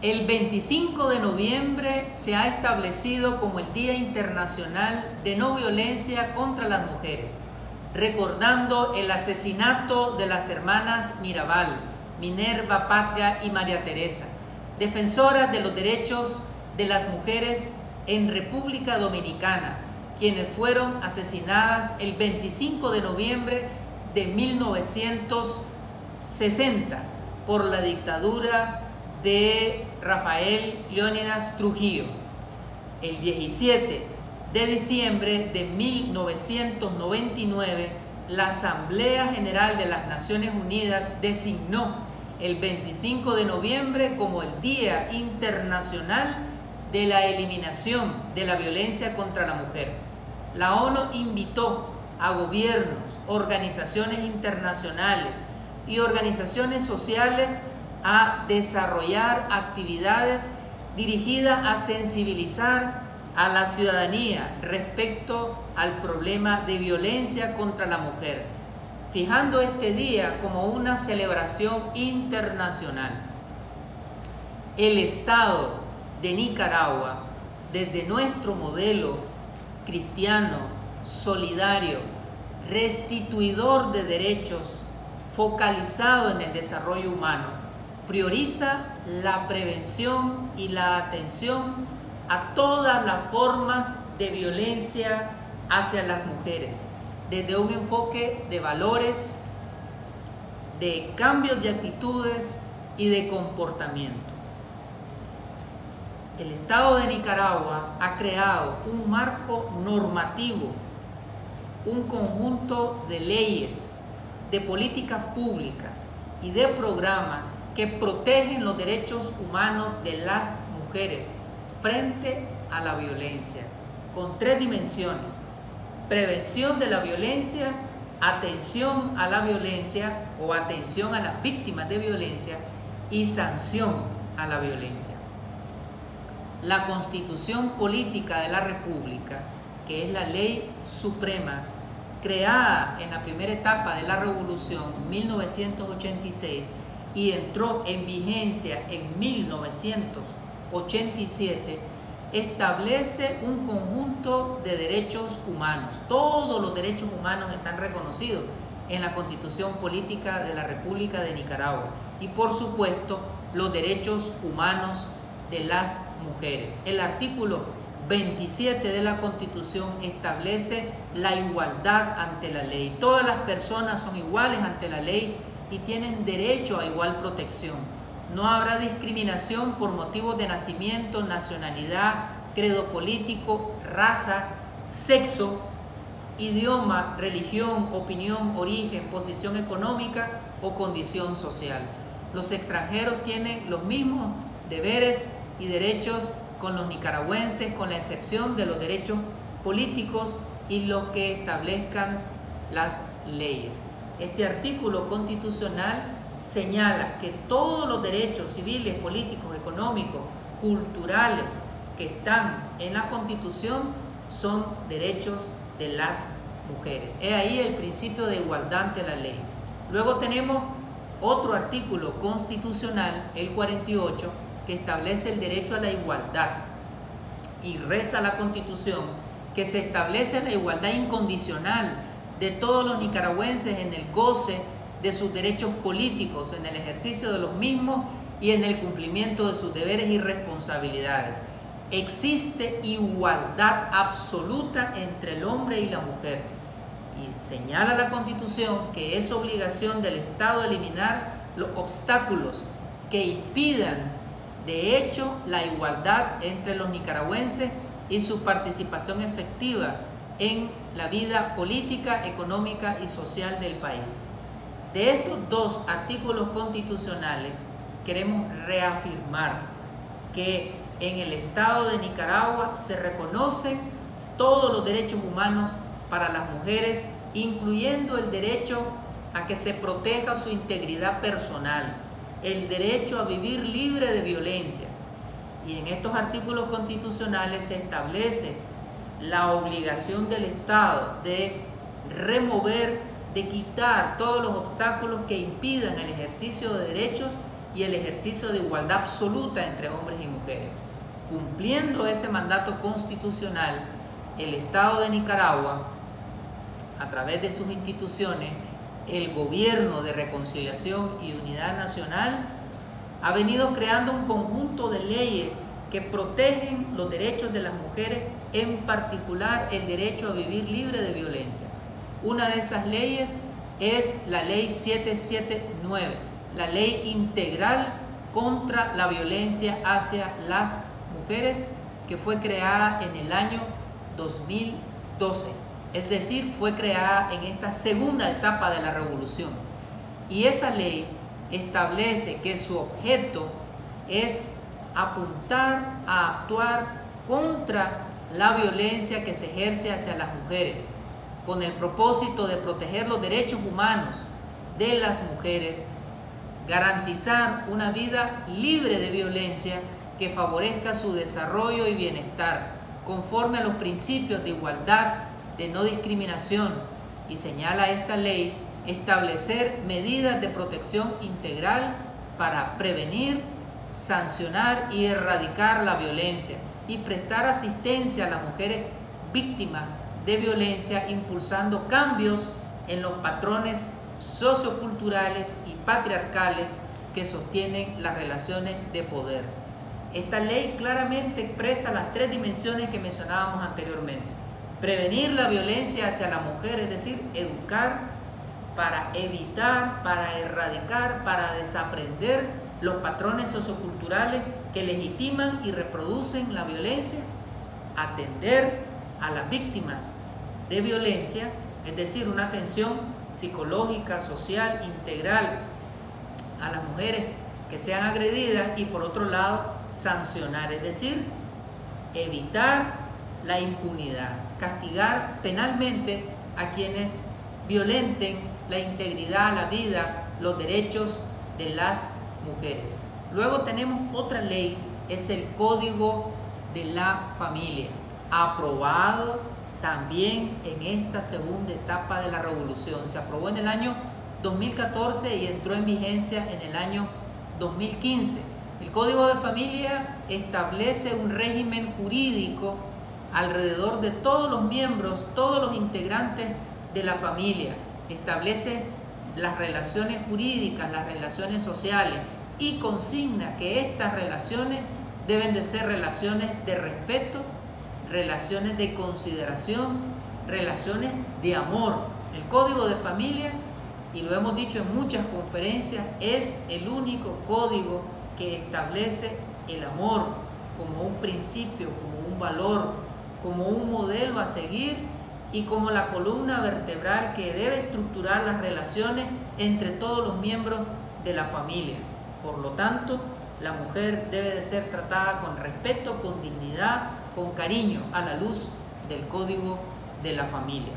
El 25 de noviembre se ha establecido como el Día Internacional de No Violencia contra las Mujeres, recordando el asesinato de las hermanas Mirabal, Minerva, Patria y María Teresa, defensoras de los derechos de las mujeres en República Dominicana, quienes fueron asesinadas el 25 de noviembre de 1960 por la dictadura de Rafael Leónidas Trujillo. El 17 de diciembre de 1999, la Asamblea General de las Naciones Unidas designó el 25 de noviembre como el Día Internacional de la Eliminación de la Violencia contra la Mujer. La ONU invitó a gobiernos, organizaciones internacionales y organizaciones sociales a desarrollar actividades dirigidas a sensibilizar a la ciudadanía respecto al problema de violencia contra la mujer, fijando este día como una celebración internacional. El Estado de Nicaragua, desde nuestro modelo cristiano, solidario, restituidor de derechos, focalizado en el desarrollo humano, prioriza la prevención y la atención a todas las formas de violencia hacia las mujeres, desde un enfoque de valores, de cambios de actitudes y de comportamiento. El Estado de Nicaragua ha creado un marco normativo, un conjunto de leyes, de políticas públicas y de programas que protegen los derechos humanos de las mujeres frente a la violencia, con 3 dimensiones: prevención de la violencia, atención a la violencia o atención a las víctimas de violencia y sanción a la violencia. La Constitución Política de la República, que es la ley suprema creada en la primera etapa de la Revolución en 1986 y entró en vigencia en 1987, establece un conjunto de derechos humanos. Todos los derechos humanos están reconocidos en la Constitución Política de la República de Nicaragua y, por supuesto, los derechos humanos de las mujeres. El artículo 27 de la Constitución establece la igualdad ante la ley. Todas las personas son iguales ante la ley y tienen derecho a igual protección. No habrá discriminación por motivos de nacimiento, nacionalidad, credo político, raza, sexo, idioma, religión, opinión, origen, posición económica o condición social. Los extranjeros tienen los mismos deberes y derechos con los nicaragüenses, con la excepción de los derechos políticos y los que establezcan las leyes. Este artículo constitucional señala que todos los derechos civiles, políticos, económicos, culturales que están en la Constitución son derechos de las mujeres. Es ahí el principio de igualdad ante la ley. Luego tenemos otro artículo constitucional, el 48, que establece el derecho a la igualdad, y reza la Constitución que se establece la igualdad incondicional de todos los nicaragüenses en el goce de sus derechos políticos, en el ejercicio de los mismos y en el cumplimiento de sus deberes y responsabilidades. Existe igualdad absoluta entre el hombre y la mujer, y señala la Constitución que es obligación del Estado eliminar los obstáculos que impidan de hecho la igualdad entre los nicaragüenses y su participación efectiva en la vida política, económica y social del país. De estos 2 artículos constitucionales queremos reafirmar que en el Estado de Nicaragua se reconocen todos los derechos humanos para las mujeres, incluyendo el derecho a que se proteja su integridad personal, el derecho a vivir libre de violencia. Y en estos artículos constitucionales se establece la obligación del Estado de remover, de quitar todos los obstáculos que impidan el ejercicio de derechos y el ejercicio de igualdad absoluta entre hombres y mujeres. Cumpliendo ese mandato constitucional, el Estado de Nicaragua, a través de sus instituciones, el Gobierno de Reconciliación y Unidad Nacional, ha venido creando un conjunto de leyes que protegen los derechos de las mujeres, en particular el derecho a vivir libre de violencia. Una de esas leyes es la Ley 779, la Ley Integral contra la Violencia hacia las Mujeres, que fue creada en el año 2012. Es decir, fue creada en esta segunda etapa de la revolución. Y esa ley establece que su objeto es apuntar a actuar contra la violencia que se ejerce hacia las mujeres, con el propósito de proteger los derechos humanos de las mujeres, garantizar una vida libre de violencia que favorezca su desarrollo y bienestar, conforme a los principios de igualdad, de no discriminación, y señala esta ley establecer medidas de protección integral para prevenir, sancionar y erradicar la violencia y prestar asistencia a las mujeres víctimas de violencia, impulsando cambios en los patrones socioculturales y patriarcales que sostienen las relaciones de poder. Esta ley claramente expresa las tres dimensiones que mencionábamos anteriormente: prevenir la violencia hacia la mujer, es decir, educar para evitar, para erradicar, para desaprender los patrones socioculturales que legitiman y reproducen la violencia; atender a las víctimas de violencia, es decir, una atención psicológica, social, integral a las mujeres que sean agredidas; y por otro lado, sancionar, es decir, evitar la impunidad, castigar penalmente a quienes violenten la integridad, la vida, los derechos de las mujeres. Luego tenemos otra ley, es el Código de la Familia, aprobado también en esta segunda etapa de la revolución. Se aprobó en el año 2014 y entró en vigencia en el año 2015. El Código de Familia establece un régimen jurídico alrededor de todos los miembros, todos los integrantes de la familia. Establece las relaciones jurídicas, las relaciones sociales, y consigna que estas relaciones deben de ser relaciones de respeto, relaciones de consideración, relaciones de amor. El Código de Familia, y lo hemos dicho en muchas conferencias, es el único código que establece el amor como un principio, como un valor, como un modelo a seguir y como la columna vertebral que debe estructurar las relaciones entre todos los miembros de la familia. Por lo tanto, la mujer debe de ser tratada con respeto, con dignidad, con cariño, a la luz del Código de la Familia.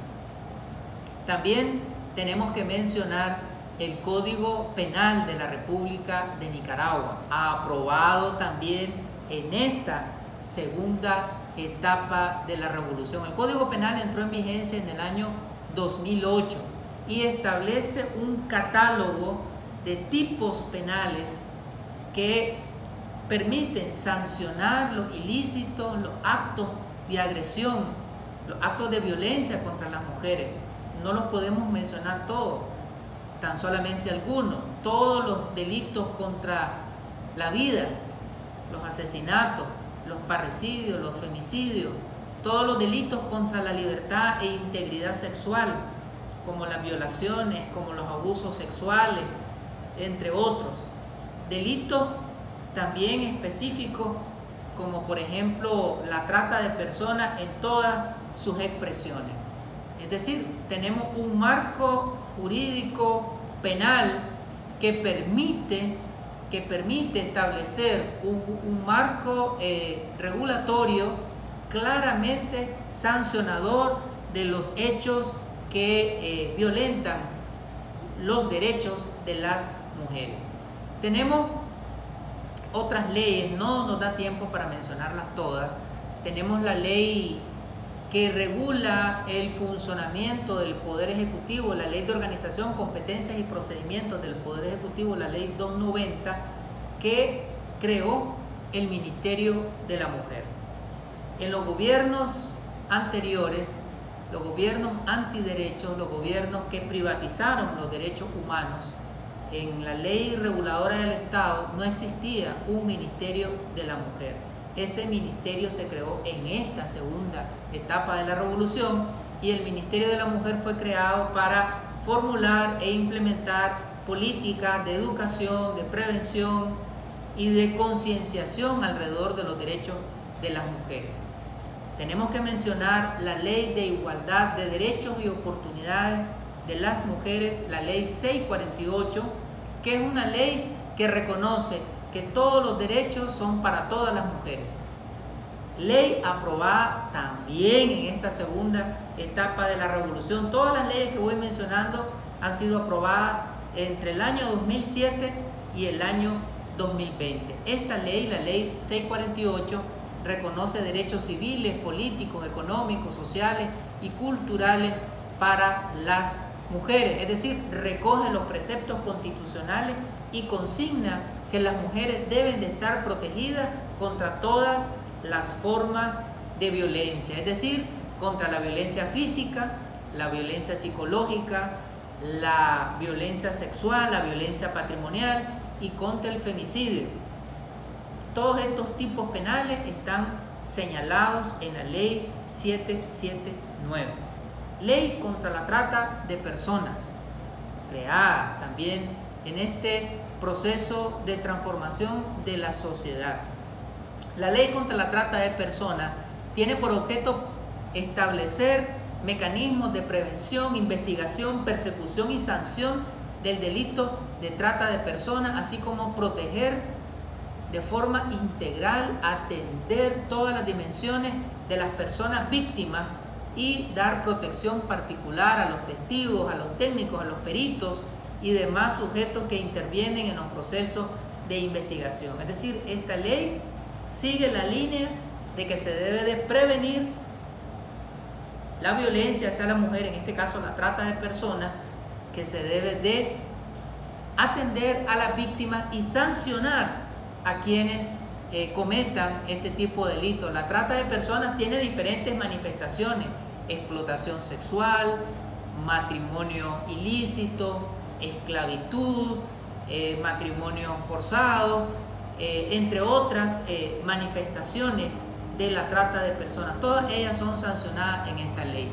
También tenemos que mencionar el Código Penal de la República de Nicaragua, aprobado también en esta segunda etapa de la revolución. El Código Penal entró en vigencia en el año 2008 y establece un catálogo de tipos penales que permiten sancionar los ilícitos, los actos de agresión, los actos de violencia contra las mujeres. No los podemos mencionar todos, tan solamente algunos. Todos los delitos contra la vida, los asesinatos, los parricidios, los femicidios, todos los delitos contra la libertad e integridad sexual, como las violaciones, como los abusos sexuales, entre otros. Delitos también específicos, como por ejemplo la trata de personas en todas sus expresiones. Es decir, tenemos un marco jurídico penal que permite establecer un marco regulatorio claramente sancionador de los hechos que violentan los derechos de las mujeres. Tenemos otras leyes, no nos da tiempo para mencionarlas todas. Tenemos la ley que regula el funcionamiento del Poder Ejecutivo, la Ley de Organización, Competencias y Procedimientos del Poder Ejecutivo, la Ley 290, que creó el Ministerio de la Mujer. En los gobiernos anteriores, los gobiernos antiderechos, los gobiernos que privatizaron los derechos humanos, en la ley reguladora del Estado no existía un Ministerio de la Mujer. Ese ministerio se creó en esta segunda etapa de la revolución, y el Ministerio de la Mujer fue creado para formular e implementar políticas de educación, de prevención y de concienciación alrededor de los derechos de las mujeres. Tenemos que mencionar la Ley de Igualdad de Derechos y Oportunidades de las Mujeres, la Ley 648, que es una ley que reconoce que todos los derechos son para todas las mujeres. Ley aprobada también en esta segunda etapa de la revolución. Todas las leyes que voy mencionando han sido aprobadas entre el año 2007 y el año 2020. Esta ley, la Ley 648, reconoce derechos civiles, políticos, económicos, sociales y culturales para las mujeres, es decir, recoge los preceptos constitucionales y consigna que las mujeres deben de estar protegidas contra todas las formas de violencia, es decir, contra la violencia física, la violencia psicológica, la violencia sexual, la violencia patrimonial y contra el femicidio. Todos estos tipos penales están señalados en la Ley 779. Ley contra la trata de personas, creada también en este proceso de transformación de la sociedad. La Ley contra la trata de personas tiene por objeto establecer mecanismos de prevención, investigación, persecución y sanción del delito de trata de personas, así como proteger de forma integral, atender todas las dimensiones de las personas víctimas y dar protección particular a los testigos, a los técnicos, a los peritos y demás sujetos que intervienen en los procesos de investigación. Es decir, esta ley sigue la línea de que se debe de prevenir la violencia hacia la mujer, en este caso la trata de personas, que se debe de atender a las víctimas y sancionar a quienes cometan este tipo de delitos. La trata de personas tiene diferentes manifestaciones: explotación sexual, matrimonio ilícito, esclavitud, matrimonio forzado, entre otras manifestaciones de la trata de personas. Todas ellas son sancionadas en esta ley.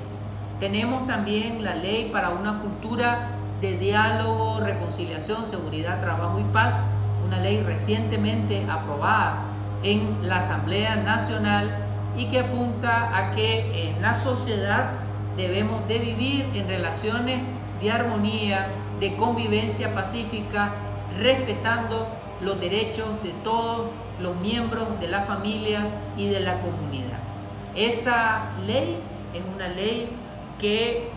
Tenemos también la ley para una cultura de diálogo, reconciliación, seguridad, trabajo y paz, una ley recientemente aprobada en la Asamblea Nacional y que apunta a que en la sociedad debemos de vivir en relaciones de armonía, de convivencia pacífica, respetando los derechos de todos los miembros de la familia y de la comunidad. Esa ley es una ley que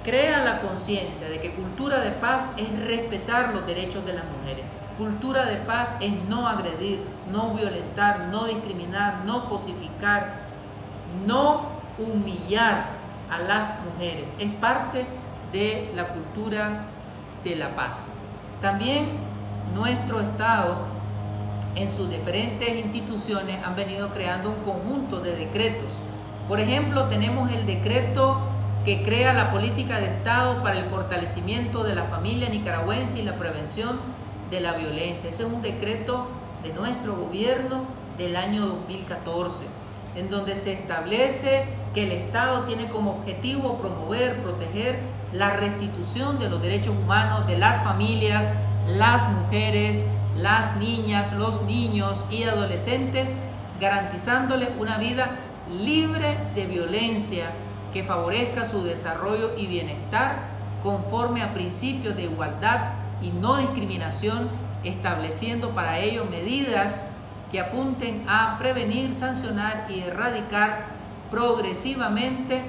crea la conciencia de que cultura de paz es respetar los derechos de las mujeres. Cultura de paz es no agredir, no violentar, no discriminar, no cosificar, no humillar a las mujeres. Es parte de la cultura de la paz. También nuestro Estado, en sus diferentes instituciones, han venido creando un conjunto de decretos. Por ejemplo, tenemos el decreto que crea la política de Estado para el fortalecimiento de la familia nicaragüense y la prevención de la violencia. Ese es un decreto de nuestro gobierno del año 2014, en donde se establece que el Estado tiene como objetivo promover, proteger la restitución de los derechos humanos de las familias, las mujeres, las niñas, los niños y adolescentes, garantizándoles una vida libre de violencia que favorezca su desarrollo y bienestar conforme a principios de igualdad y no discriminación, estableciendo para ello medidas que apunten a prevenir, sancionar y erradicar progresivamente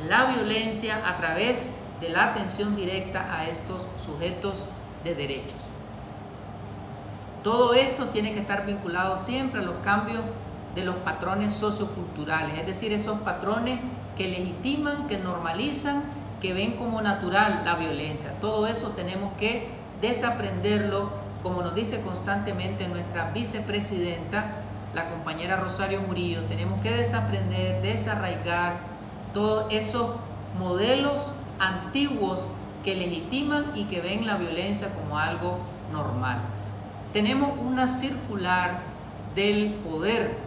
la violencia a través de la atención directa a estos sujetos de derechos. Todo esto tiene que estar vinculado siempre a los cambios de los patrones socioculturales, es decir, esos patrones que legitiman, que normalizan, que ven como natural la violencia. Todo eso tenemos que desaprenderlo como nos dice constantemente nuestra vicepresidenta, la compañera Rosario Murillo, tenemos que desaprender, desarraigar todos esos modelos antiguos que legitiman y que ven la violencia como algo normal. Tenemos una circular del Poder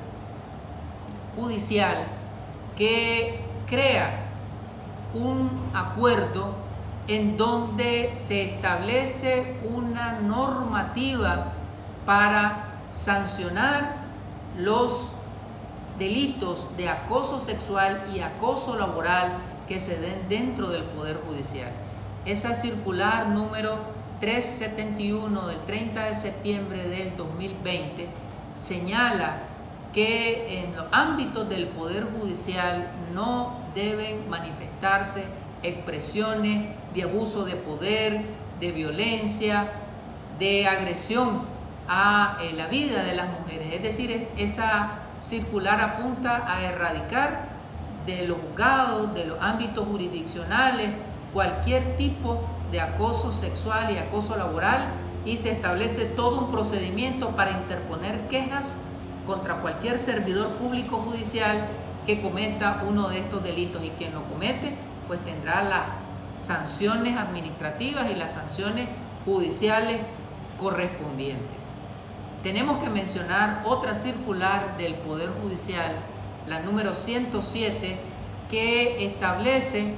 Judicial que crea un acuerdo en donde se establece una normativa para sancionar los delitos de acoso sexual y acoso laboral que se den dentro del Poder Judicial. Esa circular número 371 del 30 de septiembre del 2020 señala que en los ámbitos del Poder Judicial no deben manifestarse expresiones de abuso de poder, de violencia, de agresión a la vida de las mujeres. Es decir, esa circular apunta a erradicar de los juzgados, de los ámbitos jurisdiccionales, cualquier tipo de acoso sexual y acoso laboral, y se establece todo un procedimiento para interponer quejas contra cualquier servidor público judicial que cometa uno de estos delitos, y quien lo comete pues tendrá las sanciones administrativas y las sanciones judiciales correspondientes. Tenemos que mencionar otra circular del Poder Judicial, la número 107, que establece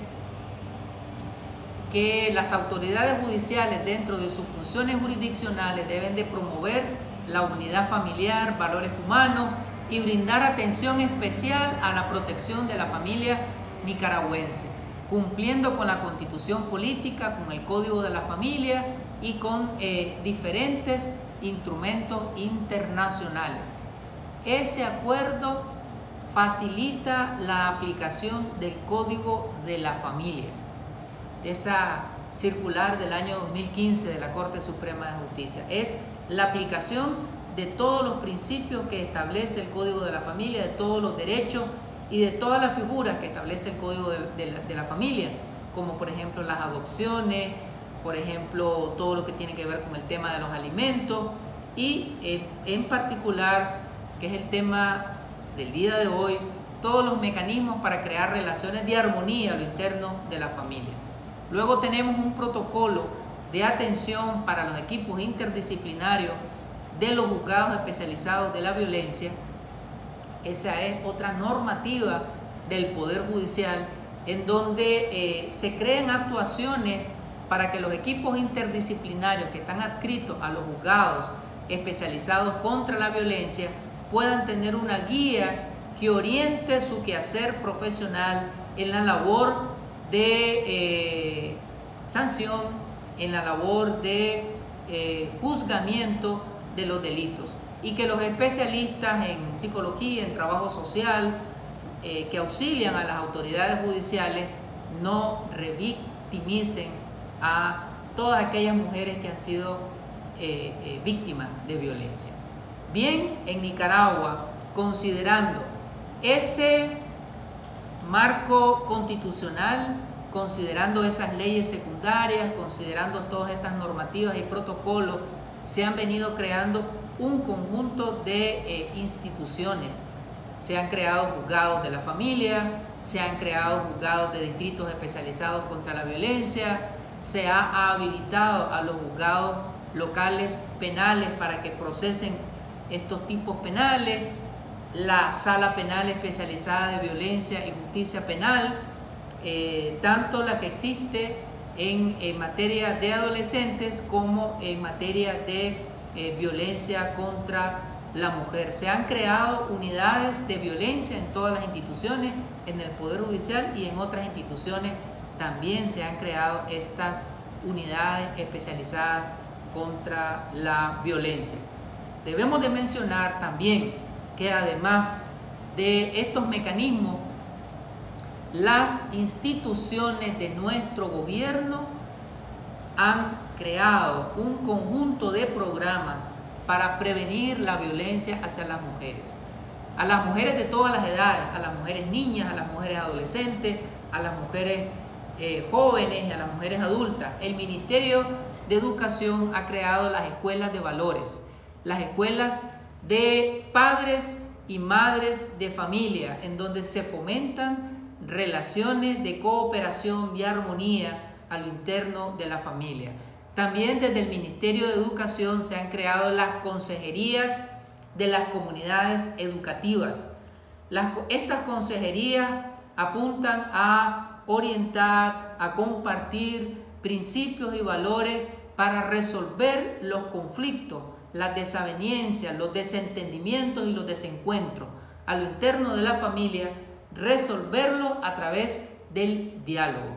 que las autoridades judiciales dentro de sus funciones jurisdiccionales deben de promover la unidad familiar, valores humanos y brindar atención especial a la protección de la familia nicaragüense, cumpliendo con la Constitución política, con el Código de la Familia y con diferentes instrumentos internacionales. Ese acuerdo facilita la aplicación del Código de la Familia, esa circular del año 2015 de la Corte Suprema de Justicia. Es la aplicación de todos los principios que establece el Código de la Familia, de todos los derechos y de todas las figuras que establece el Código de la Familia, como por ejemplo las adopciones, por ejemplo todo lo que tiene que ver con el tema de los alimentos y en particular, que es el tema del día de hoy, todos los mecanismos para crear relaciones de armonía a lo interno de la familia. Luego tenemos un protocolo de atención para los equipos interdisciplinarios de los juzgados especializados de la violencia. Esa es otra normativa del Poder Judicial en donde se crean actuaciones para que los equipos interdisciplinarios que están adscritos a los juzgados especializados contra la violencia puedan tener una guía que oriente su quehacer profesional en la labor de sanción, en la labor de juzgamiento de los delitos, y que los especialistas en psicología, en trabajo social, que auxilian a las autoridades judiciales, no revictimicen a todas aquellas mujeres que han sido víctimas de violencia. Bien, en Nicaragua, considerando ese marco constitucional, considerando esas leyes secundarias, considerando todas estas normativas y protocolos, se han venido creando un conjunto de instituciones. Se han creado juzgados de la familia, se han creado juzgados de distritos especializados contra la violencia, se ha habilitado a los juzgados locales penales para que procesen estos tipos penales, la Sala Penal Especializada de Violencia y Justicia Penal, tanto la que existe en materia de adolescentes como en materia de violencia contra la mujer. Se han creado unidades de violencia en todas las instituciones, en el Poder Judicial y en otras instituciones también se han creado estas unidades especializadas contra la violencia. Debemos de mencionar también que además de estos mecanismos, las instituciones de nuestro gobierno han creado un conjunto de programas para prevenir la violencia hacia las mujeres. A las mujeres de todas las edades, a las mujeres niñas, a las mujeres adolescentes, a las mujeres jóvenes y a las mujeres adultas. El Ministerio de Educación ha creado las escuelas de valores, las escuelas de padres y madres de familia, en donde se fomentan relaciones de cooperación y armonía a lo interno de la familia. También desde el Ministerio de Educación se han creado las consejerías de las comunidades educativas. Estas consejerías apuntan a orientar, a compartir principios y valores para resolver los conflictos, las desavenencias, los desentendimientos y los desencuentros a lo interno de la familia, resolverlos a través del diálogo.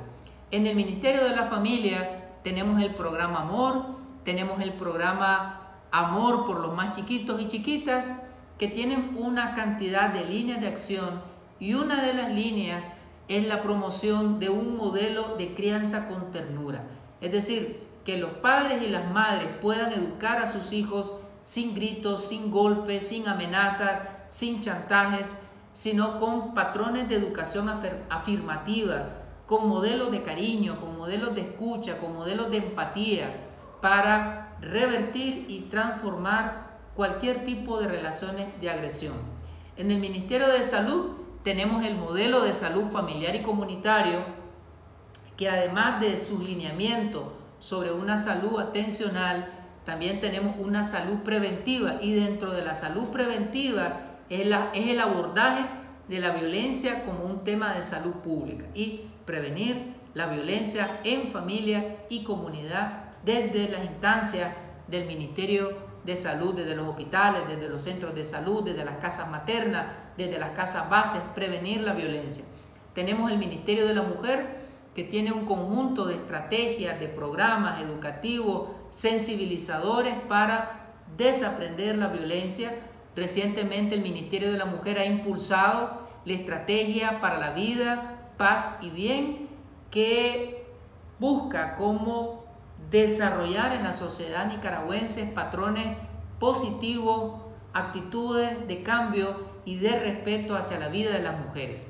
En el Ministerio de la Familia tenemos el programa Amor, tenemos el programa Amor por los más chiquitos y chiquitas, que tienen una cantidad de líneas de acción, y una de las líneas es la promoción de un modelo de crianza con ternura. Es decir, que los padres y las madres puedan educar a sus hijos sin gritos, sin golpes, sin amenazas, sin chantajes, sino con patrones de educación afirmativa, con modelos de cariño, con modelos de escucha, con modelos de empatía, para revertir y transformar cualquier tipo de relaciones de agresión. En el Ministerio de Salud tenemos el modelo de salud familiar y comunitario, que además de sus lineamientos sobre una salud atencional, también tenemos una salud preventiva, y dentro de la salud preventiva es el abordaje de la violencia como un tema de salud pública y prevenir la violencia en familia y comunidad desde las instancias del Ministerio de Salud, desde los hospitales, desde los centros de salud, desde las casas maternas, desde las casas bases, prevenir la violencia. Tenemos el Ministerio de la Mujer, que tiene un conjunto de estrategias, de programas educativos, sensibilizadores para desaprender la violencia. Recientemente el Ministerio de la Mujer ha impulsado la Estrategia para la Vida, Paz y Bien, que busca cómo desarrollar en la sociedad nicaragüense patrones positivos, actitudes de cambio y de respeto hacia la vida de las mujeres.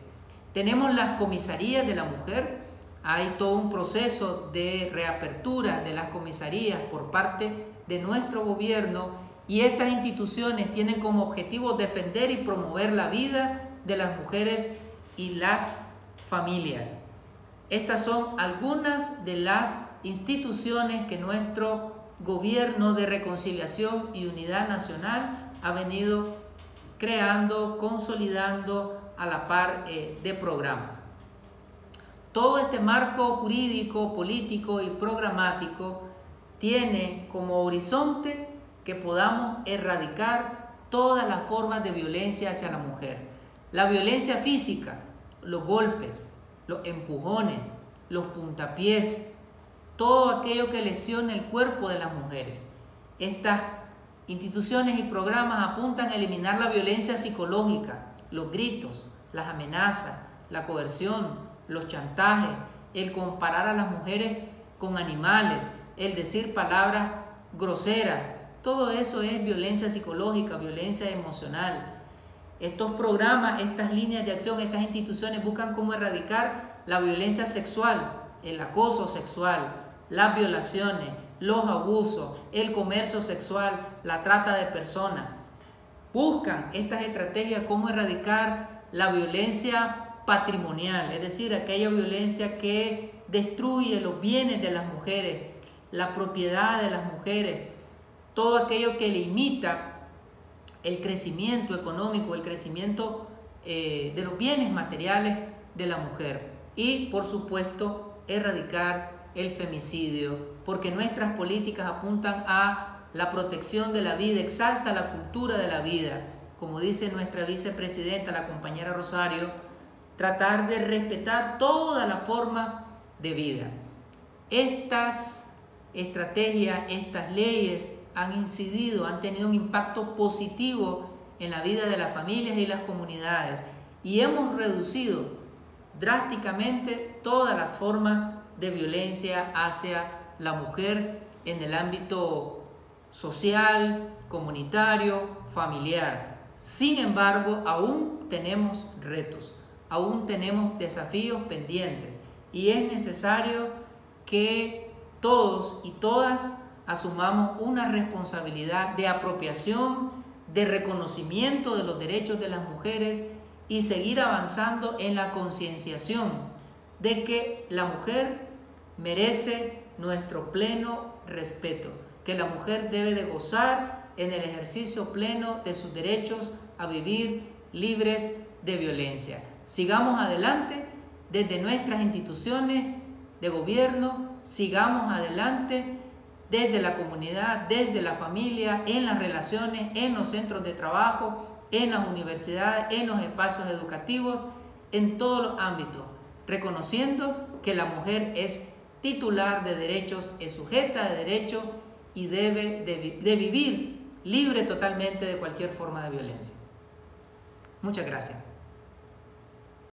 Tenemos las comisarías de la mujer. Hay todo un proceso de reapertura de las comisarías por parte de nuestro gobierno, y estas instituciones tienen como objetivo defender y promover la vida de las mujeres y las familias. Estas son algunas de las instituciones que nuestro gobierno de reconciliación y unidad nacional ha venido creando, consolidando a la par de programas. Todo este marco jurídico, político y programático tiene como horizonte que podamos erradicar todas las formas de violencia hacia la mujer. La violencia física, los golpes, los empujones, los puntapiés, todo aquello que lesione el cuerpo de las mujeres. Estas instituciones y programas apuntan a eliminar la violencia psicológica, los gritos, las amenazas, la coerción, los chantajes, el comparar a las mujeres con animales, el decir palabras groseras. Todo eso es violencia psicológica, violencia emocional. Estos programas, estas líneas de acción, estas instituciones buscan cómo erradicar la violencia sexual, el acoso sexual, las violaciones, los abusos, el comercio sexual, la trata de personas. Buscan estas estrategias cómo erradicar la violencia patrimonial, es decir, aquella violencia que destruye los bienes de las mujeres, la propiedad de las mujeres, todo aquello que limita el crecimiento económico, el crecimiento de los bienes materiales de la mujer. Y, por supuesto, erradicar el femicidio, porque nuestras políticas apuntan a la protección de la vida, exalta la cultura de la vida. Como dice nuestra vicepresidenta, la compañera Rosario, tratar de respetar toda la forma de vida. Estas estrategias, estas leyes han incidido, han tenido un impacto positivo en la vida de las familias y las comunidades, y hemos reducido drásticamente todas las formas de violencia hacia la mujer en el ámbito social, comunitario, familiar. Sin embargo, aún tenemos retos, aún tenemos desafíos pendientes, y es necesario que todos y todas asumamos una responsabilidad de apropiación, de reconocimiento de los derechos de las mujeres y seguir avanzando en la concienciación de que la mujer merece nuestro pleno respeto, que la mujer debe de gozar en el ejercicio pleno de sus derechos a vivir libres de violencia. Sigamos adelante desde nuestras instituciones de gobierno, sigamos adelante desde la comunidad, desde la familia, en las relaciones, en los centros de trabajo, en las universidades, en los espacios educativos, en todos los ámbitos, reconociendo que la mujer es titular de derechos, es sujeta de derechos y debe de vivir libre totalmente de cualquier forma de violencia. Muchas gracias.